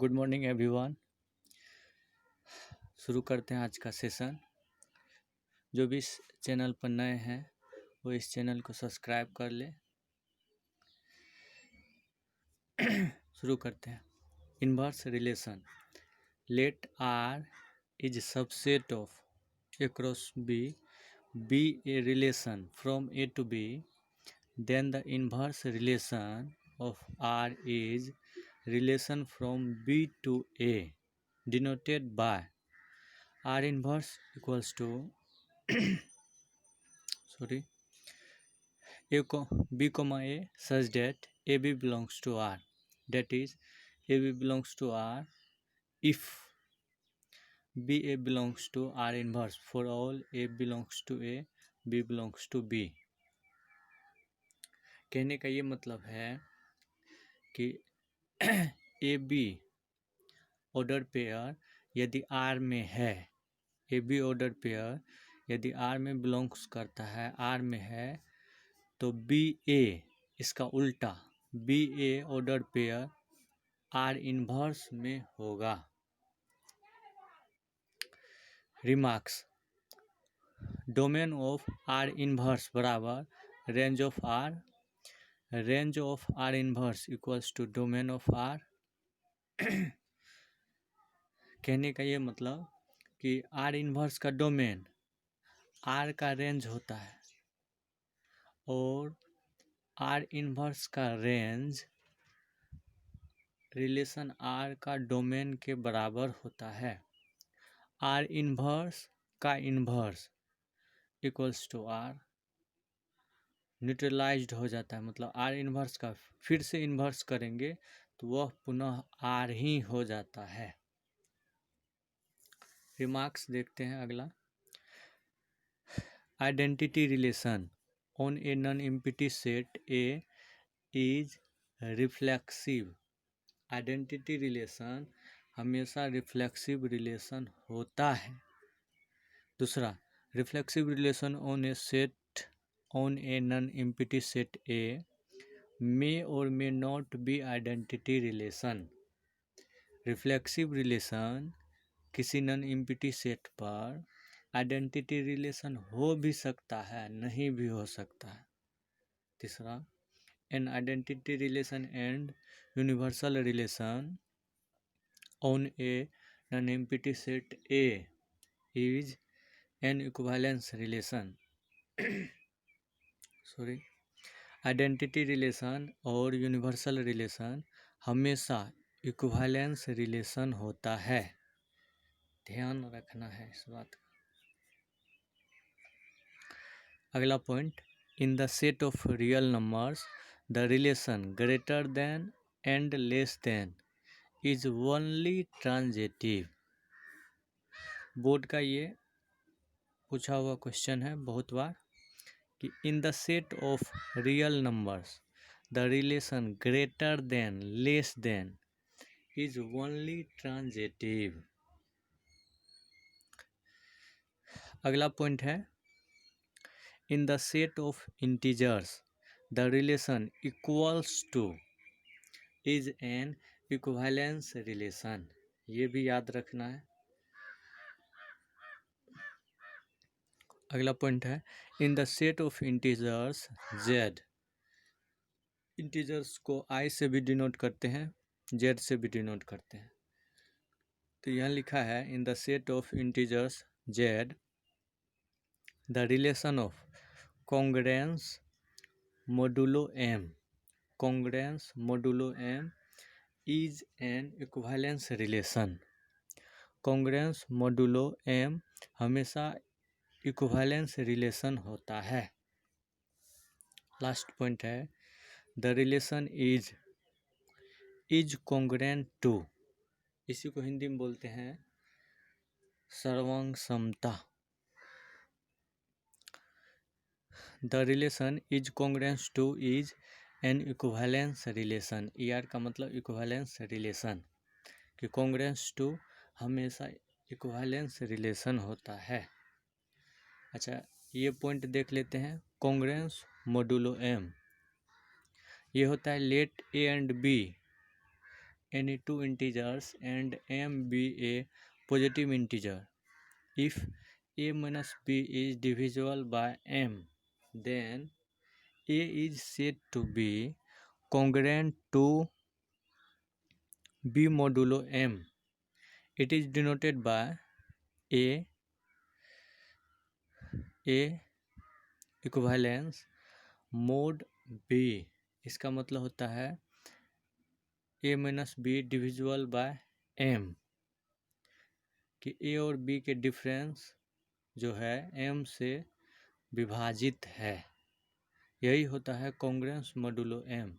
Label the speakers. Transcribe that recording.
Speaker 1: Good morning everyone. शुरू करते हैं आज का सेशन। जो भी इस चैनल पर नए हैं वो इस चैनल को सब्सक्राइब कर ले। शुरू करते हैं। Inverse relation. Let R is subset of across B a relation from A to B, then the inverse relation of R is relation from B to A, denoted by R inverse equals to B comma A such that AB belongs to R. That is, AB belongs to R if BA belongs to R inverse. For all A belongs to A, B belongs to B. कहने का ये मतलब है कि A B order pair यदि are में है, A B order pair यदि आर में बिलोंग्स करता है, आर में है, तो बी ए इसका उल्टा B A order pair R inverse में होगा। Remarks. Domain of R inverse बराबर range of R, range of R inverse equals to domain of R. कहने का ये मतलब कि आर इन्वर्स का डोमेन आर का रेंज होता है और आर इन्वर्स का रेंज रिलेशन आर का डोमेन के बराबर होता है। आर इन्वर्स का inverse equals to R, neutralised हो जाता है, मतलब आर इन्वर्स का फिर से इन्वर्स करेंगे तो वह पुनः आर ही हो जाता है। रिमार्क्स देखते हैं अगला। Identity relation on a non empty set A is reflexive. Identity relation हमेशा रिफ्लेक्सिव रिलेशन होता है। दूसरा, reflexive relation on a set on a non empty set A may और may not be identity relation. Reflexive relation किसी non empty set पर identity relation हो भी सकता है, नहीं भी हो सकता है। तीसरा, an identity relation and universal relation on a non empty set A is an equivalence relation. Identity relation और यूनिवर्सल रिलेशन हमेशा इक्विवेलेंस रिलेशन होता है, ध्यान रखना है इस बात का। अगला point, in the set of real numbers the relation greater than and less than is only transitive. Board का ये पूछा हुआ क्वेश्चन है बहुत बार कि इन the set of real numbers the relation greater than less than is only transitive. अगला point है, in the set of integers the relation equals to is an equivalence relation. ये भी याद रखना है। अगला पॉइंट है, in the set of integers Z. Integers को आई से भी डिनोट करते हैं, जेड से भी डिनोट करते हैं। तो यहाँ लिखा है, in the set of integers Z the relation of congruence modulo M, congruence modulo M is an equivalence relation. Congruence modulo M हमेशा इक्विवेलेंस रिलेशन होता है। लास्ट पॉइंट है, the relation is congruent to, इसी को हिंदी में बोलते हैं सर्वांग समता। The relation is congruent to is an equivalence relation. ER का मतलब इक्विवेलेंस रिलेशन, कि कॉन्ग्रुएंट टू हमेशा इक्विवेलेंस रिलेशन होता है। अच्छा, ये पॉइंट देख लेते हैं। कॉन्ग्रुएंस मोडुलो एम ये होता है let a and b any two integers and m be a positive integer. If a minus b is divisible by m, then a is said to be congruent to b modulo m. It is denoted by a equivalence mode b. इसका मतलब होता है a minus be divisible by m, कि a और b के difference जो है m से विभाजित है। यही होता है कॉन्ग्रुएंस मॉडुलो m।